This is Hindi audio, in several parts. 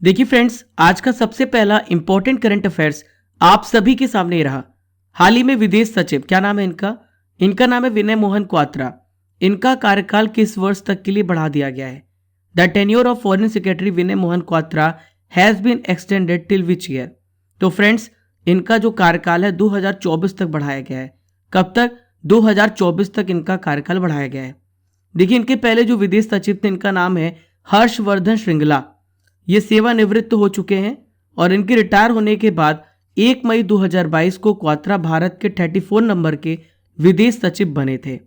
देखिए फ्रेंड्स, आज का सबसे पहला इंपॉर्टेंट करंट अफेयर्स आप सभी के सामने ही रहा। हाल ही में विदेश सचिव, क्या नाम है इनका नाम है विनय मोहन क्वात्रा। इनका कार्यकाल किस वर्ष तक के लिए बढ़ा दिया गया है? The tenure of foreign secretary Vinay Mohan Kwatra has been extended till which year? तो फ्रेंड्स, इनका जो कार्यकाल है 2024 तक बढ़ाया गया है। कब तक? 2024 तक इनका कार्यकाल बढ़ाया गया है। देखिए, इनके पहले जो विदेश सचिव थे इनका नाम है हर्षवर्धन श्रृंगला। ये सेवानिवृत्त हो चुके हैं और इनके रिटायर होने के बाद 1 मई 2022 को क्वात्रा भारत के 34 नंबर के विदेश सचिव बने थे।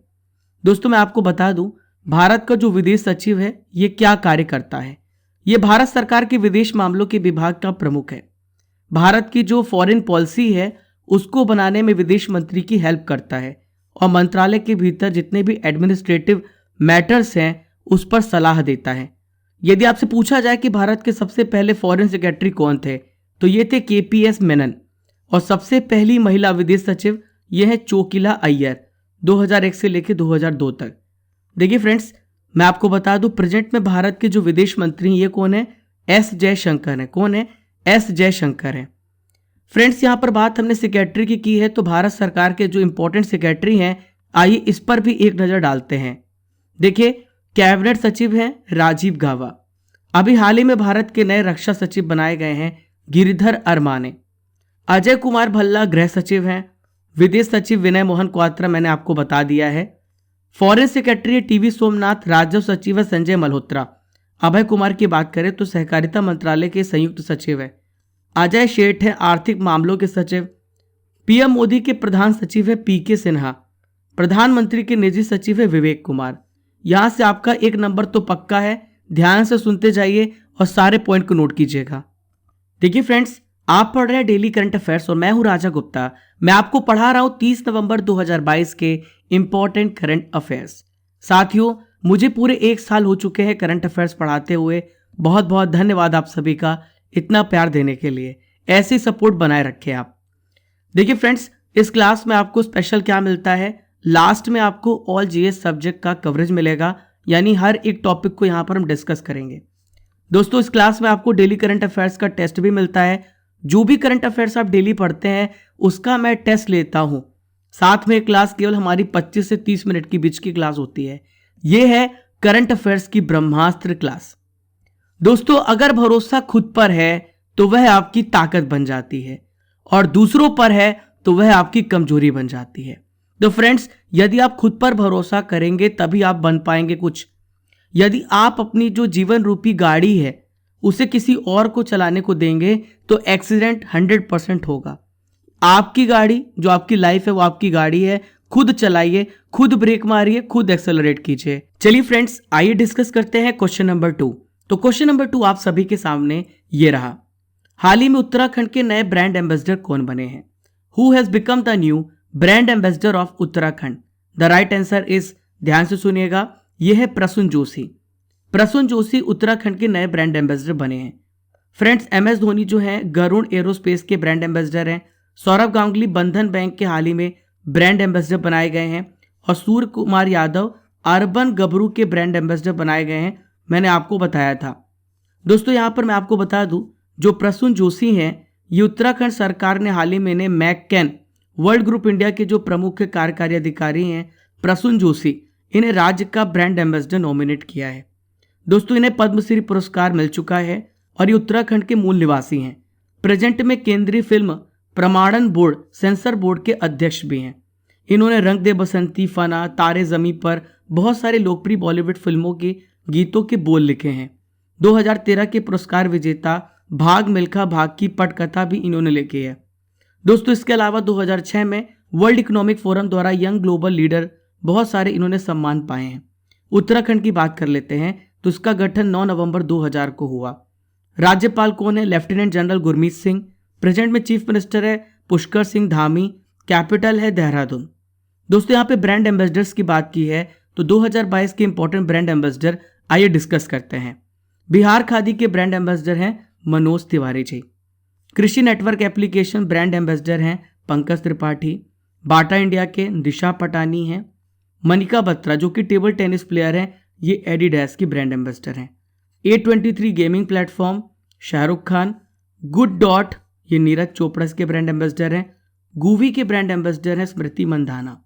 दोस्तों, मैं आपको बता दूं, भारत का जो विदेश सचिव है ये क्या कार्य करता है। ये भारत सरकार के विदेश मामलों के विभाग का प्रमुख है। भारत की जो फॉरेन पॉलिसी है उसको बनाने में विदेश मंत्री की हेल्प करता है और मंत्रालय के भीतर जितने भी एडमिनिस्ट्रेटिव मैटर्स हैं उस पर सलाह देता है। यदि आपसे पूछा जाए कि भारत के सबसे पहले फॉरेन सेक्रेटरी कौन थे, तो ये थे केपीएस मेनन। और सबसे पहली महिला विदेश सचिव ये है चोकिला अय्यर, 2001 से लेकर 2002 तक। देखिए फ्रेंड्स, मैं आपको बता दूं, प्रेजेंट में भारत के जो विदेश मंत्री ये कौन है? एस जयशंकर है। कौन है? एस जयशंकर है। फ्रेंड्स, यहाँ पर बात हमने सेक्रेटरी की है, तो भारत सरकार के जो इंपॉर्टेंट सेक्रेटरी हैं, आइए इस पर भी एक नजर डालते हैं। देखिए, कैबिनेट सचिव हैं राजीव गाबा। अभी हाल ही में भारत के नए रक्षा सचिव बनाए गए हैं गिरिधर अरमाने। अजय कुमार भल्ला गृह सचिव हैं। विदेश सचिव विनय मोहन क्वात्रा मैंने आपको बता दिया है। Foreign secretary TV Somnath. राजस्व सचिव है संजय मल्होत्रा। अभय कुमार की बात करें तो सहकारिता मंत्रालय के संयुक्त सचिव है। अजय शेठ है आर्थिक मामलों के सचिव। पीएम मोदी के प्रधान सचिव है पीके सिन्हा। प्रधानमंत्री के निजी सचिव है विवेक कुमार। यहां से आपका एक नंबर तो पक्का है, ध्यान से सुनते जाइए और सारे पॉइंट को नोट कीजिएगा। देखिए फ्रेंड्स, आप पढ़ रहे हैं डेली करंट अफेयर्स और मैं हूं राजा गुप्ता। मैं आपको पढ़ा रहा हूं 30 नवंबर 2022 के इंपॉर्टेंट करंट अफेयर्स। साथियों, मुझे पूरे 1 साल हो चुके हैं करंट अफेयर्स पढ़ाते हुए। बहुत बहुत धन्यवाद आप सभी का इतना प्यार देने के लिए। ऐसे सपोर्ट बनाए रखें आप। देखिए फ्रेंड्स, इस क्लास में आपको स्पेशल क्या मिलता है? लास्ट में आपको ऑल जीएस सब्जेक्ट का कवरेज मिलेगा, यानी हर एक टॉपिक को यहां पर हम डिस्कस करेंगे। दोस्तों, इस क्लास में आपको डेली करंट अफेयर्स का टेस्ट भी मिलता है। जो भी करंट अफेयर्स आप डेली पढ़ते हैं उसका मैं टेस्ट लेता हूं। साथ में क्लास केवल हमारी 25 से 30 मिनट के बीच की क्लास होती है। यह है करंट अफेयर्स की ब्रह्मास्त्र क्लास। दोस्तों, अगर भरोसा खुद पर है तो वह आपकी ताकत बन जाती है और दूसरों पर है तो वह आपकी कमजोरी बन जाती है। तो फ्रेंड्स, यदि आप खुद पर भरोसा करेंगे तभी आप बन पाएंगे कुछ। यदि आप अपनी जो जीवन रूपी गाड़ी है उसे किसी और को चलाने को देंगे तो एक्सीडेंट 100% होगा। आपकी गाड़ी, जो आपकी लाइफ है वो आपकी गाड़ी है। खुद चलाइए, खुद ब्रेक मारिए, खुद एक्सेलरेट कीजिए। चलिए फ्रेंड्स, आइए डिस्कस करते हैं क्वेश्चन नंबर 2। तो क्वेश्चन नंबर 2 आप सभी के सामने ये रहा। हाल ही में उत्तराखंड के नए ब्रांड एम्बेसडर कौन बने हैं? Who has become the new brand ambassador of Uttarakhand? The right answer is, ध्यान से सुनिएगा, यह है प्रसून जोशी। प्रसून जोशी उत्तराखंड के नए ब्रांड एम्बेसडर बने हैं। फ्रेंड्स, एमएस धोनी जो हैं गरुण एरोस्पेस के ब्रांड एम्बेसडर हैं। सौरभ गांगुली बंधन बैंक के हाल ही में ब्रांड एम्बेसडर बनाए गए हैं और सूर्य कुमार यादव अर्बन गबरू के ब्रांड एम्बेसडर बनाए गए हैं। मैंने आपको बताया था। दोस्तों, यहां पर मैं आपको बता दूं, जो प्रसून जोशी हैं ये उत्तराखंड सरकार ने हाल ही में इन्हें मैककेन वर्ल्ड ग्रुप इंडिया के जो प्रमुख कार्यकारी अधिकारी हैं प्रसून जोशी, इन्हें राज्य का ब्रांड एम्बेसडर नॉमिनेट किया है। दोस्तों, इन्हें पद्मश्री पुरस्कार मिल चुका है और ये उत्तराखंड के मूल निवासी हैं। प्रेजेंट में केंद्रीय फिल्म प्रमाणन बोर्ड सेंसर बोर्ड के अध्यक्ष भी हैं। इन्होंने रंग दे बसंती, फना, तारे जमी पर बहुत सारे लोकप्रिय बॉलीवुड फिल्मों के गीतों के बोल लिखे हैं। 2013 के पुरस्कार विजेता भाग मिल्खा भाग की पटकथा भी इन्होंने लिखी है। दोस्तों, इसके अलावा 2006 में वर्ल्ड इकोनॉमिक फोरम द्वारा यंग ग्लोबल लीडर बहुत सारे इन्होंने सम्मान पाए हैं। उत्तराखंड की बात कर लेते हैं तो इसका गठन 9 नवंबर 2000 को हुआ। राज्यपाल कौन है? Lieutenant general Gurmeet Singh. Present में चीफ मिनिस्टर है पुष्कर सिंह धामी। कैपिटल है देहरादून। दोस्तों, यहाँ पे ब्रांड एम्बेसडर्स की बात की है तो 2022 के इंपॉर्टेंट ब्रांड एम्बेसडर आइए डिस्कस करते हैं। बिहार खादी के ब्रांड एम्बेसडर हैं मनोज तिवारी जी। कृषि नेटवर्क एप्लीकेशन ब्रांड एम्बेसडर हैं पंकज त्रिपाठी। बाटा इंडिया के दिशा पटानी हैं। मनिका बत्रा जो कि टेबल टेनिस प्लेयर हैं, ये एडिडास की ब्रांड एम्बेसडर हैं। A23 gaming platform Shahrukh Khan. Good dot ये नीरज चोपड़ा के ब्रांड एम्बेसडर हैं। गूवी के ब्रांड एम्बेसडर हैं स्मृति मंधाना।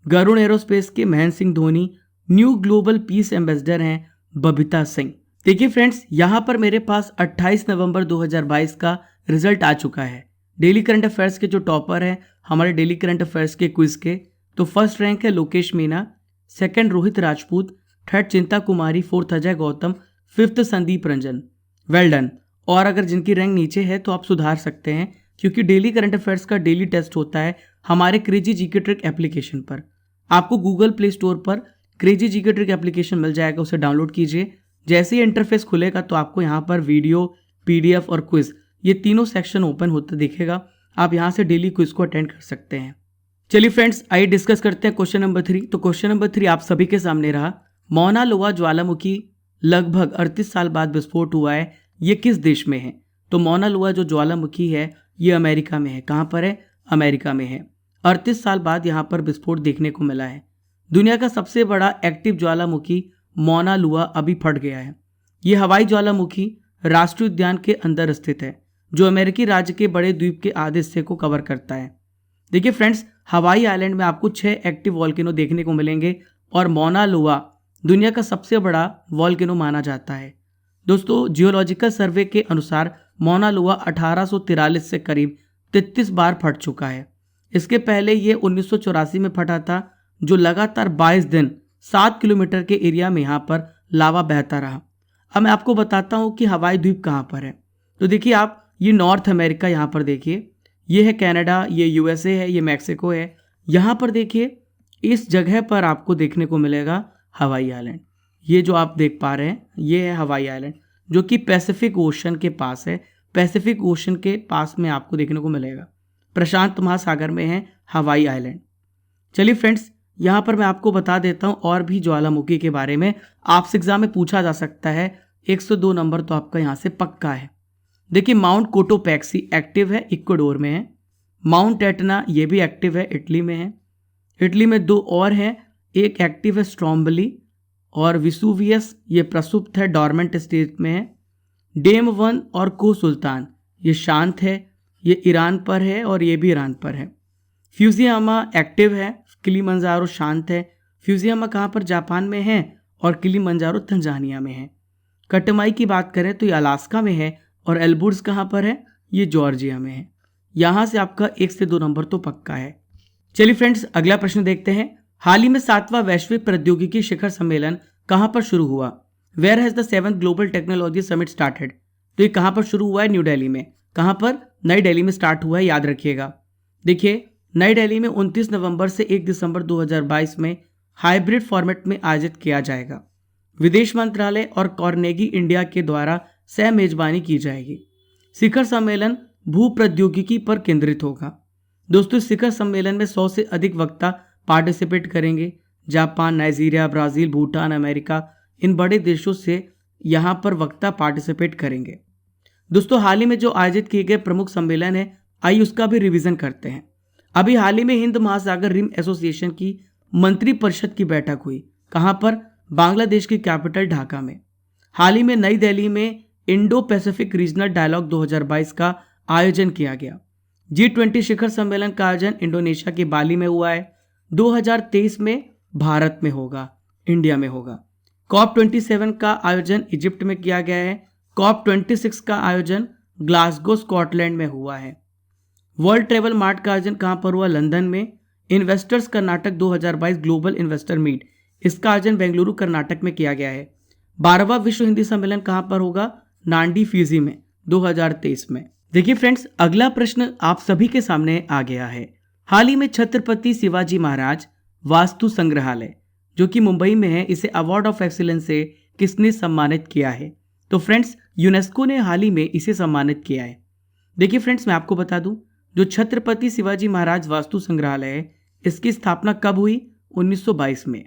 गरुड़ एरोस्पेस के Mahendra Singh Dhoni. New global piece ambassador हैं बबीता सिंह। देखिए फ्रेंड्स, यहां पर मेरे पास 28 नवंबर 2022 का रिजल्ट आ चुका है। डेली करंट अफेयर्स के जो टॉपर हैं हमारे डेली करंट अफेयर्स के क्विज के, तो फर्स्ट रैंक है Lokesh Meena, second Rohit Rajput, third Chinta Kumari, fourth Ajay Gautam, fifth Sandeep Ranjan. Well done. और अगर जिनकी रैंक नीचे है तो आप सुधार सकते हैं, क्योंकि डेली करंट अफेयर्स का डेली टेस्ट होता है हमारे क्रेजी जीके ट्रिक एप्लीकेशन पर। आपको गूगल प्ले स्टोर पर क्रेजी जीके ट्रिक एप्लीकेशन मिल जाएगा, उसे डाउनलोड कीजिए। जैसे ही इंटरफेस खुलेगा तो आपको यहाँ पर वीडियो, पीडीएफ और क्विज ये तीनों सेक्शन ओपन होते दिखेगा। आप यहाँ से डेली क्विज को अटेंड कर सकते हैं। चलिए फ्रेंड्स, आइए डिस्कस करते हैं क्वेश्चन नंबर 3। तो क्वेश्चन नंबर 3 आप सभी के सामने रहा। मौना लोआ ज्वालामुखी लगभग 38 साल बाद विस्फोट हुआ है, ये किस देश में है? तो मौना लोआ जो ज्वालामुखी है ये अमेरिका में है। कहाँ पर है? अमेरिका में है। 38 साल बाद यहाँ पर विस्फोट देखने को मिला है। दुनिया का सबसे बड़ा एक्टिव ज्वालामुखी मौना लोआ अभी फट गया है। ये हवाई ज्वालामुखी राष्ट्रीय उद्यान के अंदर स्थित है, जो अमेरिकी राज्य के बड़े द्वीप के आधे हिस्से को कवर करता है। देखिए फ्रेंड्स, हवाई आइलैंड में आपको 6 एक्टिव वॉल्केनो देखने को मिलेंगे और मौना लोआ दुनिया का सबसे बड़ा वॉल्केनो माना जाता है। दोस्तों, जियोलॉजिकल सर्वे के अनुसार मौना लोआ 1843 से करीब 33 बार फट चुका है। इसके पहले ये 1984 में फटा था, जो लगातार 22 दिन 7 किलोमीटर के एरिया में यहाँ पर लावा बहता रहा। अब मैं आपको बताता हूँ कि हवाई द्वीप कहाँ पर है। तो देखिए आप, ये नॉर्थ अमेरिका यहाँ पर देखिए, ये है कनाडा, ये यूएसए है, ये मैक्सिको है। यहाँ पर देखिए इस जगह पर आपको देखने को मिलेगा हवाई आइलैंड। ये जो आप देख पा रहे हैं ये है हवाई आइलैंड, जो कि पैसिफिक ओशन के पास है। पैसिफिक ओशन के पास में आपको देखने को मिलेगा, प्रशांत महासागर में है हवाई आइलैंड। चलिए फ्रेंड्स, यहाँ पर मैं आपको बता देता हूँ और भी ज्वालामुखी के बारे में, आपसे एग्जाम में पूछा जा सकता है। 102 नंबर तो आपका यहाँ से पक्का है। देखिए, माउंट कोटोपैक्सी एक्टिव है, इक्वाडोर में है। माउंट एटना ये भी एक्टिव है, इटली में है। इटली में 2 और हैं, एक एक्टिव है स्ट्रोम्बली, और विसुवियस ये प्रसुप्त है, डॉर्मेंट स्टेट में है। डेम 1 और को सुल्तान ये शांत है, ये ईरान पर है और ये भी ईरान पर है। फ्यूजियामा एक्टिव है, किलिमंजारो शांत है। फ्यूजियामा कहाँ पर? जापान में है, और किलिमंजारो तंजानिया में है। कटमाई की बात करें तो ये अलास्का में है, और एल्बुर्ज कहाँ पर है? ये जॉर्जिया में है। यहाँ से आपका 1 से 2 नंबर तो पक्का है। चलिए फ्रेंड्स, अगला प्रश्न देखते हैं। हाल ही में 7वां वैश्विक प्रौद्योगिकी शिखर सम्मेलन कहाँ पर शुरू हुआ? Where has the 7th global technology summit started? तो ये कहाँ पर शुरू हुआ है? न्यू दिल्ली में। कहाँ पर? नई दिल्ली में स्टार्ट हुआ है, याद रखिएगा। देखिए, नई दिल्ली में 29 नवंबर से 1 दिसंबर 2022 में हाइब्रिड फॉर्मेट में आयोजित किया जाएगा। विदेश मंत्रालय और कार्नेगी इंडिया के द्वारा सह मेजबानी की जाएगी। शिखर सम्मेलन भू प्रौद्योगिकी पर केंद्रित होगा। दोस्तों, शिखर सम्मेलन में 100 से अधिक वक्ता पार्टिसिपेट करेंगे। Japan, Nigeria, Brazil, Bhutan, America, इन बड़े देशों से यहाँ पर वक्ता पार्टिसिपेट करेंगे। दोस्तों, हाल ही में जो आयोजित किए गए प्रमुख सम्मेलन है, आइए उसका भी रिवीजन करते हैं। अभी हाल ही में हिंद महासागर रिम एसोसिएशन की मंत्रिपरिषद की बैठक हुई। कहाँ पर? बांग्लादेश की कैपिटल ढाका में। हाल ही में नई दिल्ली में इंडो पैसिफिक रीजनल डायलॉग 2022 का आयोजन किया गया। G20 शिखर सम्मेलन का आयोजन इंडोनेशिया के बाली में हुआ है। 2023 में भारत में होगा, इंडिया में होगा। COP27 का आयोजन इजिप्ट में किया गया है। COP26 का आयोजन ग्लासगो स्कॉटलैंड में हुआ है। वर्ल्ड ट्रेवल मार्ट का आयोजन कहाँ पर हुआ? लंदन में। Investors Karnataka 2022 global investor meet, इसका आयोजन बेंगलुरु कर्नाटक में किया गया है। 12वां विश्व हिंदी सम्मेलन कहाँ पर होगा? नांडी फिजी में 2023 में। देखिए फ्रेंड्स, अगला प्रश्न आप सभी के सामने आ गया है। हाल ही में छत्रपति शिवाजी महाराज वास्तु संग्रहालय, जो कि मुंबई में है, इसे अवार्ड ऑफ एक्सीलेंस से किसने सम्मानित किया है? तो फ्रेंड्स, यूनेस्को ने हाल ही में इसे सम्मानित किया है। देखिए फ्रेंड्स, मैं आपको बता दूं, जो छत्रपति शिवाजी महाराज वास्तु संग्रहालय है, इसकी स्थापना कब हुई? 1922 में।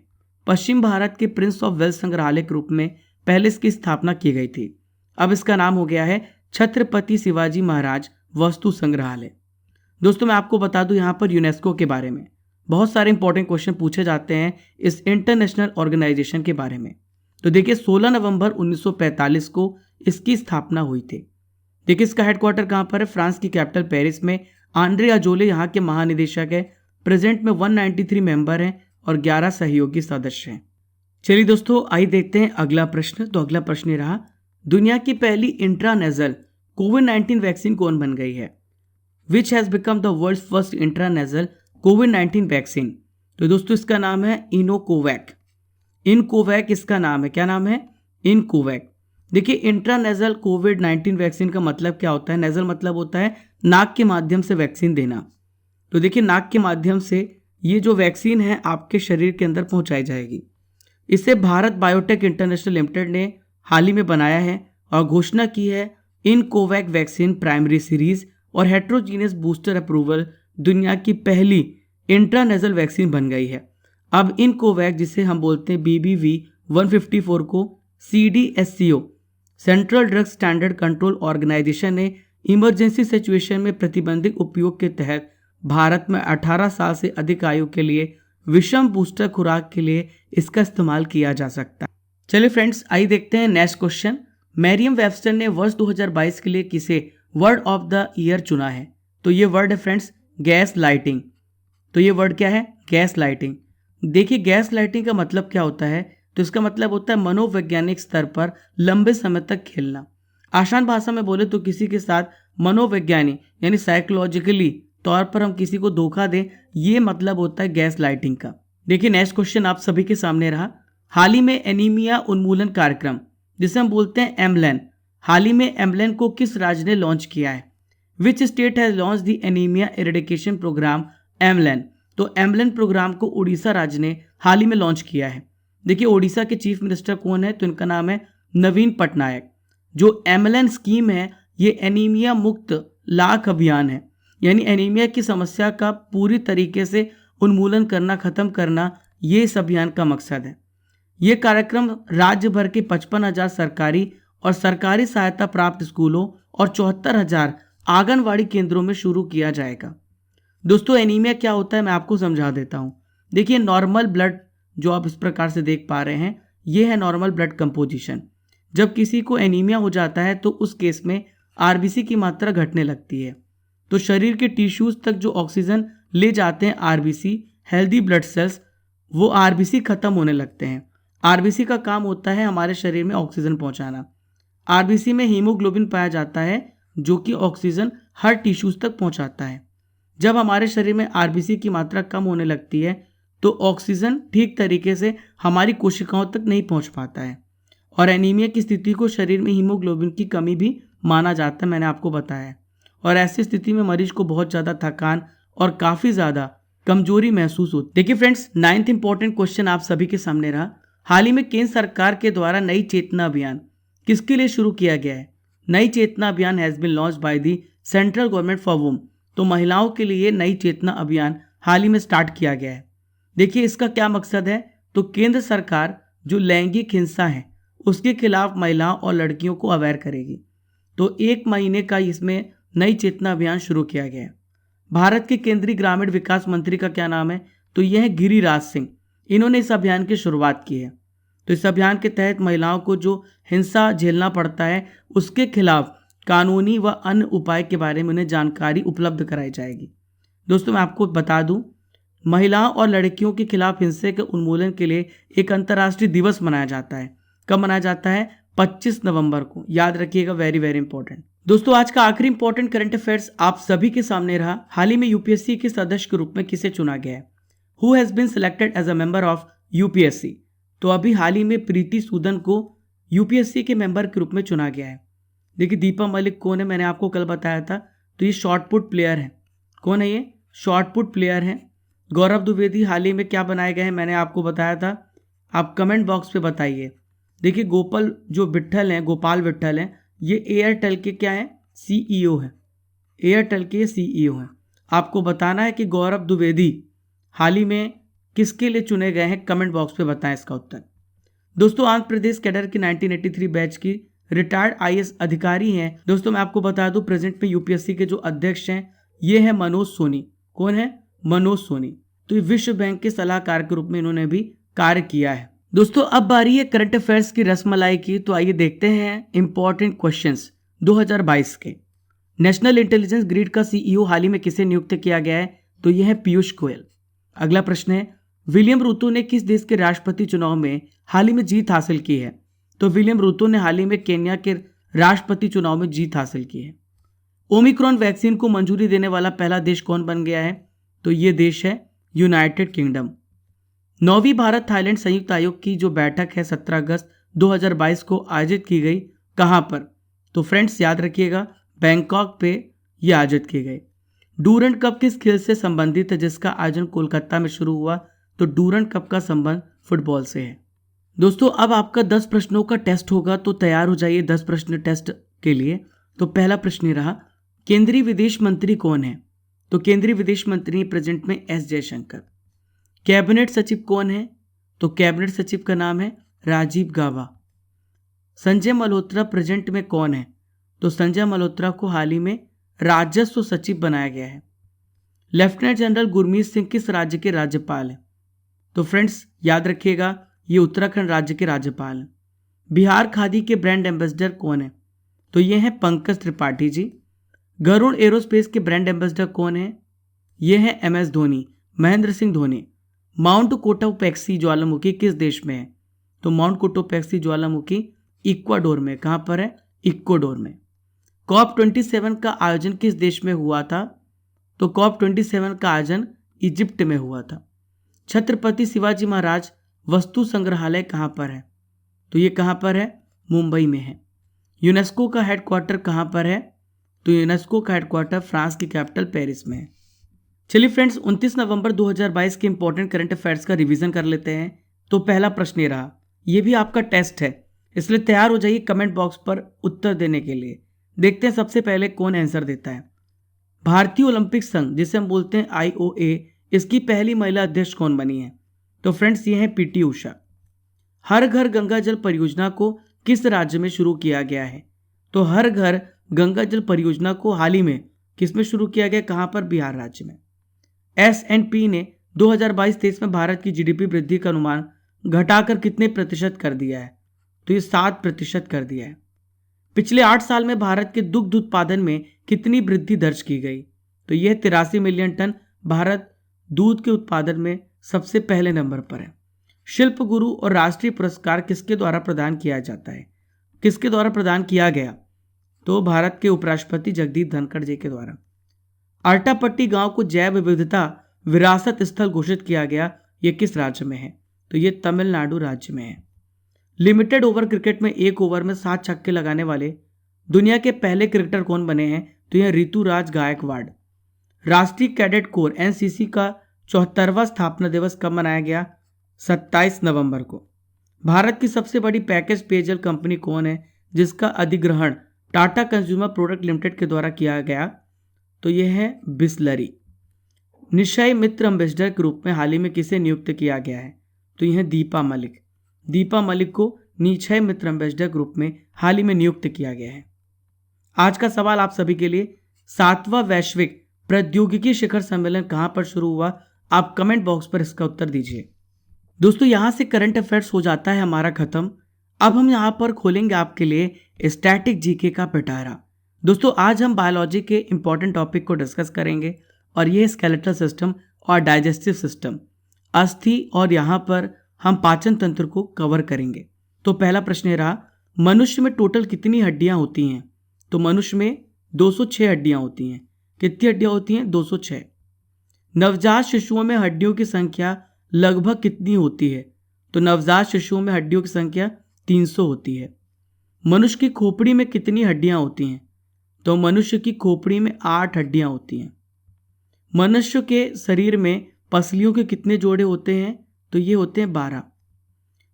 पश्चिम भारत के प्रिंस ऑफ वेल्स संग्रहालय के रूप में पहले इसकी स्थापना की गई थी। अब इसका नाम हो गया है छत्रपति शिवाजी महाराज वस्तु संग्रहालय। दोस्तों, मैं आपको बता दूं यहाँ पर यूनेस्को के बारे में बहुत सारे इंपॉर्टेंट क्वेश्चन पूछे जाते हैं इस इंटरनेशनल ऑर्गेनाइजेशन के बारे में। तो देखिए, 16 नवंबर 1945 को इसकी स्थापना हुई थी। देखिए इसका हेडक्वार्टर कहाँ पर है, फ्रांस की कैपिटल पेरिस में। आंद्रे अजोले यहाँ के महानिदेशक है। प्रेजेंट में 193 मेंबर हैं और 11 सहयोगी सदस्य हैं। चलिए दोस्तों आइए देखते हैं अगला प्रश्न। तो अगला प्रश्न रहा, दुनिया की पहली इंट्रानेजल कोविड-19 वैक्सीन कौन बन गई है? Which has become the world's first intranasal कोविड-19 वैक्सीन? तो दोस्तों इसका नाम है इनोकोवैक। इनकोवैक इसका नाम है। क्या नाम है? इनकोवैक। देखिए इंट्रानेजल कोविड-19 वैक्सीन का मतलब क्या होता है? नेजल मतलब होता है नाक के माध्यम से वैक्सीन देना। तो देखिए नाक के माध्यम से ये जो वैक्सीन है आपके शरीर के अंदर पहुंचाई जाएगी। इसे भारत बायोटेक इंटरनेशनल लिमिटेड ने हाल ही में बनाया है और घोषणा की है इनकोवैक वैक्सीन प्राइमरी सीरीज और हेट्रोजीनियस बूस्टर अप्रूवल दुनिया की पहली इंट्रानेजल वैक्सीन बन गई है। अब इनकोवैक जिसे हम बोलते हैं BBV-154 को CDSCO central drug standard control organisation ने इमरजेंसी सिचुएशन में प्रतिबंधित उपयोग के तहत भारत में 18 साल से अधिक आयु के लिए विषम बूस्टर खुराक के लिए इसका इस्तेमाल किया जा सकता है। चलिए फ्रेंड्स आइए देखते हैं नेक्स्ट क्वेश्चन। मैरियम वेबस्टर ने वर्ष 2022 के लिए किसे वर्ड ऑफ द ईयर चुना है? तो ये वर्ड है फ्रेंड्स गैस लाइटिंग। तो ये वर्ड क्या है? Gas lighting. देखिए गैस लाइटिंग का मतलब क्या होता है? तो इसका मतलब होता है मनोवैज्ञानिक स्तर पर लंबे समय तक खेलना। आसान भाषा में बोले तो किसी के साथ मनोवैज्ञानिक यानी साइकोलॉजिकली तौर पर हम किसी को धोखा दें, ये मतलब होता है गैस लाइटिंग का। देखिए नेक्स्ट क्वेश्चन आप सभी के सामने रहा। हाल ही में एनीमिया उन्मूलन कार्यक्रम जिसे हम बोलते हैं एमलेन, हाल ही में एमलेन को किस राज्य ने लॉन्च किया है? Which state has launch the anaemia eradication programme Amlan? तो एमलेन प्रोग्राम को उड़ीसा राज्य ने हाल ही में लॉन्च किया है। देखिए उड़ीसा के चीफ मिनिस्टर कौन है? तो इनका नाम है नवीन पटनायक। जो एमलेन स्कीम है ये एनीमिया मुक्त लाख अभियान है, यानी एनीमिया की समस्या का पूरी तरीके से उन्मूलन करना, खत्म करना, ये इस अभियान का मकसद है। ये कार्यक्रम राज्य भर के 55,000 सरकारी और सरकारी सहायता प्राप्त स्कूलों और 74,000 आंगनवाड़ी केंद्रों में शुरू किया जाएगा। दोस्तों एनीमिया क्या होता है मैं आपको समझा देता हूँ। देखिए नॉर्मल ब्लड जो आप इस प्रकार से देख पा रहे हैं ये है नॉर्मल ब्लड कंपोजिशन। जब किसी को एनीमिया हो जाता है तो उस केस में आरबीसी की मात्रा घटने लगती है। तो शरीर के टिश्यूज तक जो ऑक्सीजन ले जाते हैं आरबीसी हेल्दी ब्लड सेल्स, वो आरबीसी खत्म होने लगते हैं। आरबीसी का काम होता है हमारे शरीर में ऑक्सीजन पहुंचाना। आरबीसी में हीमोग्लोबिन पाया जाता है जो कि ऑक्सीजन हर टिश्यूज तक पहुंचाता है। जब हमारे शरीर में आरबीसी की मात्रा कम होने लगती है तो ऑक्सीजन ठीक तरीके से हमारी कोशिकाओं तक नहीं पहुंच पाता है और एनीमिया की स्थिति को शरीर में हीमोग्लोबिन की कमी भी माना जाता है, मैंने आपको बताया है। और ऐसी स्थिति में मरीज को बहुत ज़्यादा थकान और काफ़ी ज़्यादा कमजोरी महसूस होती है। देखिए फ्रेंड्स 9th इंपॉर्टेंट क्वेश्चन आप सभी के सामने रहा। हाल ही में केंद्र सरकार के द्वारा नई चेतना अभियान किसके लिए शुरू किया गया है? Nayi Chetna Abhiyan has been launch by the central government for women. तो महिलाओं के लिए नई चेतना अभियान हाल ही में स्टार्ट किया गया है। देखिए इसका क्या मकसद है? तो केंद्र सरकार जो लैंगिक हिंसा है उसके खिलाफ महिलाओं और लड़कियों को अवेयर करेगी। तो 1 महीने का इसमें नई चेतना अभियान शुरू किया गया है। भारत के केंद्रीय ग्रामीण विकास मंत्री का क्या नाम है? तो यह है गिरिराज सिंह। इन्होंने इस अभियान की शुरुआत की है। तो इस अभियान के तहत महिलाओं को जो हिंसा झेलना पड़ता है उसके खिलाफ कानूनी व अन्य उपाय के बारे में उन्हें जानकारी उपलब्ध कराई जाएगी। दोस्तों मैं आपको बता दूं, महिलाओं और लड़कियों के खिलाफ हिंसा के उन्मूलन के लिए एक अंतर्राष्ट्रीय दिवस मनाया जाता है। कब मनाया जाता है? 25 नवंबर को। याद रखिएगा, वेरी वेरी इंपॉर्टेंट। दोस्तों आज का आखिरी इंपॉर्टेंट करंट अफेयर्स आप सभी के सामने रहा। हाल ही में यूपीएससी के सदस्य के रूप में किसे चुना गया है? Who has been selected as a member of UPSC? तो अभी हाल ही में प्रीति सूदन को यूपीएससी के मेंबर के रूप में चुना गया है। देखिए दीपा मलिक कौन है? मैंने आपको कल बताया था। तो ये शॉर्टपुट प्लेयर है। कौन है ये? शॉर्टपुट प्लेयर है। गौरव द्विवेदी हाल ही में क्या बनाए गए हैं मैंने आपको बताया था, आप कमेंट बॉक्स पे बताइए। देखिए गोपाल जो विट्ठल हैं, गोपाल विट्ठल हैं, ये एयरटेल के क्या है? सीईओ है। एयरटेल के सीईओ हैं। आपको बताना है कि गौरव द्विवेदी हाल ही में किसके लिए चुने गए हैं, कमेंट बॉक्स पे बताएं इसका उत्तर। दोस्तों आंध्र प्रदेश कैडर की 1983 बैच की रिटायर्ड आईएएस अधिकारी हैं। दोस्तों मैं आपको बता दूं प्रेजेंट में यूपीएससी के जो अध्यक्ष हैं ये है मनोज सोनी। कौन है? मनोज सोनी। तो ये विश्व बैंक के सलाहकार के रूप में इन्होंने भी कार्य किया है। दोस्तों अब बारी है करंट अफेयर्स की रसमलाई की। तो आइए देखते हैं इंपॉर्टेंट क्वेश्चंस 2022 के। नेशनल इंटेलिजेंस ग्रिड का सीईओ हाल ही में किसे नियुक्त किया गया है? तो यह है पीयूष गोयल। अगला प्रश्न है, विलियम रूतो ने किस देश के राष्ट्रपति चुनाव में हाल ही में जीत हासिल की है? तो विलियम रूतो ने हाल ही में केन्या के राष्ट्रपति चुनाव में जीत हासिल की है। ओमिक्रॉन वैक्सीन को मंजूरी देने वाला पहला देश कौन बन गया है? तो ये देश है यूनाइटेड किंगडम। 9वीं भारत थाईलैंड संयुक्त आयोग की जो बैठक है 17 अगस्त 2022 को आयोजित की गई, कहां पर? तो फ्रेंड्स याद रखिएगा, बैंकॉक पे ये आयोजित की गई। डूरंड कप किस खेल से संबंधित है जिसका आयोजन कोलकाता में शुरू हुआ? तो डूरंड कप का संबंध फुटबॉल से है। दोस्तों अब आपका 10 प्रश्नों का टेस्ट होगा, तो तैयार हो जाइए 10 प्रश्न टेस्ट के लिए। तो पहला प्रश्न ये रहा, केंद्रीय विदेश मंत्री कौन है? तो केंद्रीय विदेश मंत्री प्रेजेंट में एस जयशंकर। कैबिनेट सचिव कौन है? तो कैबिनेट सचिव का नाम है राजीव गाबा। संजय मल्होत्रा प्रेजेंट में कौन है? तो संजय मल्होत्रा को हाल ही में राजस्व सचिव बनाया गया है। लेफ्टिनेंट जनरल गुरमीत सिंह किस राज्य के राज्यपाल हैं? तो फ्रेंड्स याद रखिएगा, ये उत्तराखंड राज्य के राज्यपाल हैं। बिहार खादी के ब्रांड एम्बेसडर कौन है? तो ये हैं पंकज त्रिपाठी जी। गरुड़ एरोस्पेस के ब्रांड एम्बेसडर कौन है? ये हैं MS Dhoni, Mahendra Singh Dhoni. Mount Cotopaxi ज्वालामुखी किस देश में है? तो माउंट कोटोपैक्सी ज्वालामुखी इक्वाडोर में। कहां पर है? इक्वाडोर में। COP27 का आयोजन किस देश में हुआ था? तो COP27 का आयोजन इजिप्ट में हुआ था। छत्रपति शिवाजी महाराज वस्तु संग्रहालय कहां पर है? तो ये कहां पर है? मुंबई में है। यूनेस्को का हेडक्वार्टर कहां पर है? तो यूनेस्को का हेडक्वार्टर फ्रांस की कैपिटल पेरिस में है। चलिए फ्रेंड्स 29 नवंबर 2022 के इंपॉर्टेंट करंट अफेयर्स का रिवीजन कर लेते हैं। तो पहला प्रश्न ये रहा, ये भी आपका टेस्ट है, इसलिए तैयार हो जाइए कमेंट बॉक्स पर उत्तर देने के लिए। देखते हैं सबसे पहले कौन आंसर देता है। भारतीय ओलंपिक संघ जिसे हम बोलते हैं IOA, इसकी पहली महिला अध्यक्ष कौन बनी है? तो फ्रेंड्स ये है PT उषा। हर घर गंगा जल परियोजना को किस राज्य में शुरू किया गया है? तो हर घर गंगा जल परियोजना को हाल ही में किस में शुरू किया गया? कहां पर? बिहार राज्य में। S&P ने 2022-23 में भारत की GDP वृद्धि का अनुमान घटाकर कितने प्रतिशत कर दिया है? तो ये 7% कर दिया है। पिछले 8 साल में भारत के दुग्ध उत्पादन में कितनी वृद्धि दर्ज की गई? तो यह 83 मिलियन टन। भारत दूध के उत्पादन में सबसे पहले नंबर पर है। शिल्प गुरु और राष्ट्रीय पुरस्कार किसके द्वारा प्रदान किया जाता है? किसके द्वारा प्रदान किया गया? तो भारत के उपराष्ट्रपति जगदीप धनखड़ जी के द्वारा। अरटापट्टी गांव को जैव विविधता विरासत स्थल घोषित किया गया, यह किस राज्य में है? तो यह तमिलनाडु राज्य में है। लिमिटेड ओवर क्रिकेट में 1 ओवर में 7 छक्के लगाने वाले दुनिया के पहले क्रिकेटर कौन बने हैं? तो यह ऋतुराज गायकवाड़। राष्ट्रीय कैडेट कोर NCC का 74वां स्थापना दिवस कब मनाया गया? 27 नवंबर को। भारत की सबसे बड़ी पैकेज पेयजल कंपनी कौन है जिसका अधिग्रहण टाटा कंज्यूमर प्रोडक्ट लिमिटेड के द्वारा किया गया? तो यह है बिसलरी। निक्षय मित्र एम्बेसडर के रूप में हाल ही में किसे नियुक्त किया गया है? तो यह दीपा मलिक। दीपा मलिक को निक्षय मित्र एम्बेसडर के रूप में हाल ही में नियुक्त किया गया है। आज का सवाल आप सभी के लिए, 7वां वैश्विक प्रौद्योगिकी शिखर सम्मेलन कहां पर शुरू हुआ? आप कमेंट बॉक्स पर इसका उत्तर दीजिए। दोस्तों यहां से करंट अफेयर्स हो जाता है हमारा खत्म। अब हम यहां पर खोलेंगे आपके लिए स्टैटिक जीके का पिटारा। दोस्तों आज हम बायोलॉजी के इंपॉर्टेंट टॉपिक को डिस्कस करेंगे और ये स्केलेटल सिस्टम और डाइजेस्टिव सिस्टम, अस्थि और यहाँ पर हम पाचन तंत्र को कवर करेंगे। तो पहला प्रश्न ये रहा, मनुष्य में टोटल कितनी हड्डियां होती हैं? तो मनुष्य में 206 हड्डियां होती हैं। कितनी हड्डियां होती हैं? 206। नवजात शिशुओं में हड्डियों की संख्या लगभग कितनी होती है? तो नवजात शिशुओं में हड्डियों की संख्या 300 होती है। मनुष्य की खोपड़ी में कितनी हड्डियां होती हैं? तो मनुष्य की खोपड़ी में 8 हड्डियां होती हैं। मनुष्य के शरीर में पसलियों के कितने जोड़े होते हैं? तो ये होते हैं 12।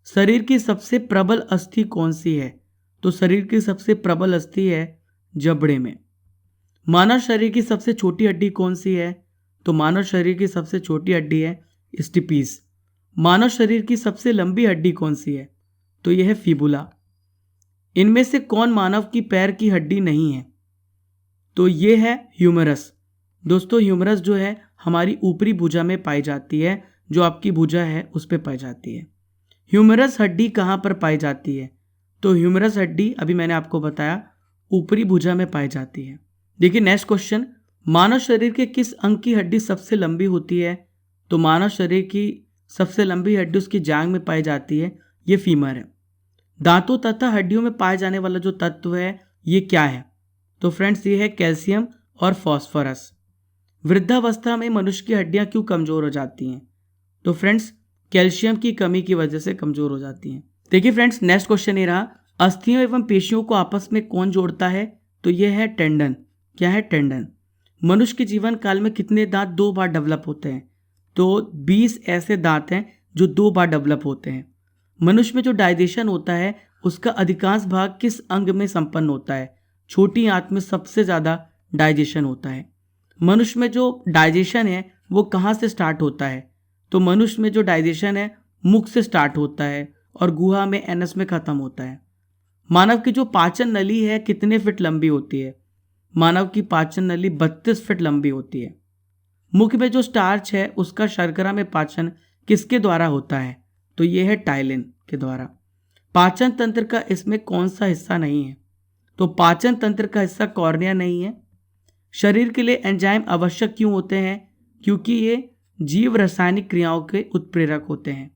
शरीर की सबसे प्रबल अस्थि कौन सी है? तो शरीर की सबसे प्रबल अस्थि है जबड़े में। मानव शरीर की सबसे छोटी हड्डी कौन सी है? तो मानव शरीर की सबसे छोटी हड्डी है स्टिपीस। मानव शरीर की सबसे लंबी हड्डी कौन सी है? तो यह है फिबुला। इनमें से कौन मानव की पैर की हड्डी नहीं है? तो यह है ह्यूमरस। दोस्तों ह्यूमरस जो है हमारी ऊपरी भुजा में पाई जाती है, जो आपकी भुजा है उस पर पाई जाती है। ह्यूमरस हड्डी कहाँ पर पाई जाती है? तो ह्यूमरस हड्डी अभी मैंने आपको बताया ऊपरी भुजा में पाई जाती है। देखिए नेक्स्ट क्वेश्चन, मानव शरीर के किस अंग की हड्डी सबसे लंबी होती है? तो मानव शरीर की सबसे लंबी हड्डी उसकी जांघ में पाई जाती है, ये फीमर है। दांतों तथा हड्डियों में पाए जाने वाला जो तत्व है ये क्या है? तो फ्रेंड्स ये है कैल्शियम और फॉस्फोरस। वृद्धावस्था में मनुष्य की हड्डियां क्यों कमजोर हो जाती हैं? तो फ्रेंड्स कैल्शियम की कमी की वजह से कमजोर हो जाती हैं। देखिए फ्रेंड्स नेक्स्ट क्वेश्चन ये रहा, अस्थियों एवं पेशियों को आपस में कौन जोड़ता है? तो यह है टेंडन। क्या है? टेंडन। मनुष्य के जीवन काल में कितने दांत 2 बार डेवलप होते हैं? तो 20 ऐसे दांत हैं जो 2 बार डेवलप होते हैं। मनुष्य में जो डाइजेशन होता है उसका अधिकांश भाग किस अंग में संपन्न होता है? छोटी आंत में सबसे ज़्यादा डाइजेशन होता है। मनुष्य में जो डाइजेशन है वो कहाँ से स्टार्ट होता है? तो मनुष्य में जो डाइजेशन है मुख से स्टार्ट होता है और गुहा में एनस में खत्म होता है। मानव की जो पाचन नली है कितने फीट लंबी होती है? मानव की पाचन नली 32 फीट लंबी होती है। मुख में जो स्टार्च है उसका शर्करा में पाचन किसके द्वारा होता है? तो यह है टाइलिन के द्वारा। पाचन तंत्र का इसमें कौन सा हिस्सा नहीं है? तो पाचन तंत्र का हिस्सा कॉर्निया नहीं है। शरीर के लिए एंजाइम आवश्यक क्यों होते हैं? क्योंकि ये जीव रासायनिक क्रियाओं के उत्प्रेरक होते हैं।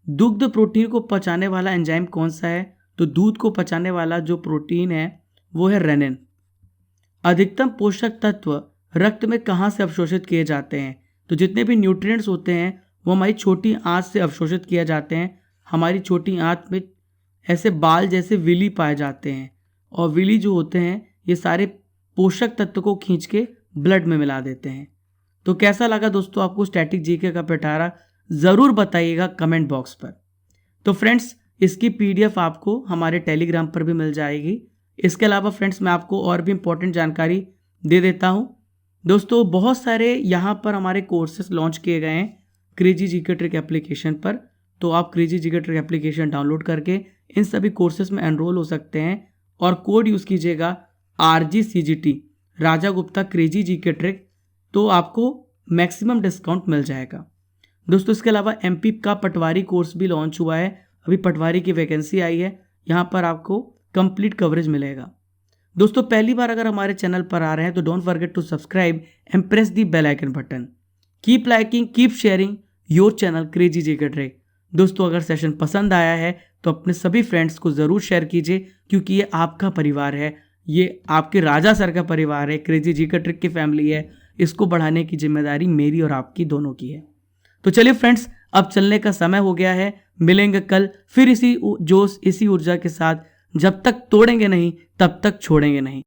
दुग्ध प्रोटीन को पचाने वाला एंजाइम कौन सा है? तो दूध को पचाने वाला जो प्रोटीन है वो है रेनिन। अधिकतम पोषक तत्व रक्त में कहाँ से अवशोषित किए जाते हैं? तो जितने भी न्यूट्रिएंट्स होते हैं वो हमारी छोटी आंत से अवशोषित किए जाते हैं। हमारी छोटी आंत में ऐसे बाल जैसे विली पाए जाते हैं और विली जो होते हैं ये सारे पोषक तत्व को खींच के ब्लड में मिला देते हैं। तो कैसा लगा दोस्तों आपको स्टैटिक जीके का पिटारा? ज़रूर बताइएगा कमेंट बॉक्स पर। तो फ्रेंड्स इसकी पीडीएफ आपको हमारे टेलीग्राम पर भी मिल जाएगी। इसके अलावा फ्रेंड्स मैं आपको और भी इंपॉर्टेंट जानकारी दे देता हूँ। दोस्तों बहुत सारे यहाँ पर हमारे कोर्सेस लॉन्च किए गए हैं क्रेजी जीके ट्रिक एप्लीकेशन पर। तो आप crazy GK trick application download करके इन सभी कोर्सेस में एनरोल हो सकते हैं और कोड यूज़ कीजिएगा RGCGT राजा गुप्ता क्रेजी जीके ट्रिक, तो आपको मैक्सिमम डिस्काउंट मिल जाएगा। दोस्तों इसके अलावा MP का पटवारी कोर्स भी लॉन्च हुआ है। अभी पटवारी की वैकेंसी आई है, यहाँ पर आपको कंप्लीट कवरेज मिलेगा। दोस्तों पहली बार अगर हमारे चैनल पर आ रहे हैं तो don't forget to subscribe and press the bell icon button. Keep liking, keep sharing your channel crazy GK trick. दोस्तों अगर सेशन पसंद आया है तो अपने सभी फ्रेंड्स को ज़रूर शेयर कीजिए, क्योंकि ये आपका परिवार है, ये आपके राजा सर का परिवार है, क्रेजी जीके ट्रिक की फैमिली है। इसको बढ़ाने की जिम्मेदारी मेरी और आपकी दोनों की है। तो चलिए फ्रेंड्स अब चलने का समय हो गया है। मिलेंगे कल फिर इसी जोश इसी ऊर्जा के साथ। जब तक तोड़ेंगे नहीं तब तक छोड़ेंगे नहीं।